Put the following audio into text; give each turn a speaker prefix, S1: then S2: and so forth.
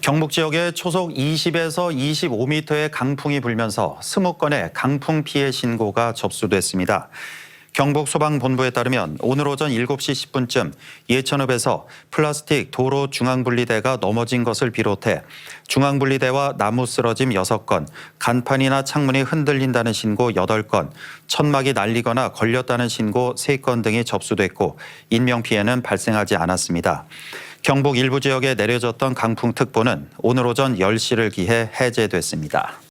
S1: 경북 지역에 초속 20에서 25m의 강풍이 불면서 20건의 강풍 피해 신고가 접수됐습니다. 경북소방본부에 따르면 오늘 오전 7시 10분쯤 예천읍에서 플라스틱 도로 중앙분리대가 넘어진 것을 비롯해 중앙분리대와 나무 쓰러짐 6건, 간판이나 창문이 흔들린다는 신고 8건, 천막이 날리거나 걸렸다는 신고 3건 등이 접수됐고 인명피해는 발생하지 않았습니다. 경북 일부 지역에 내려졌던 강풍특보는 오늘 오전 10시를 기해 해제됐습니다.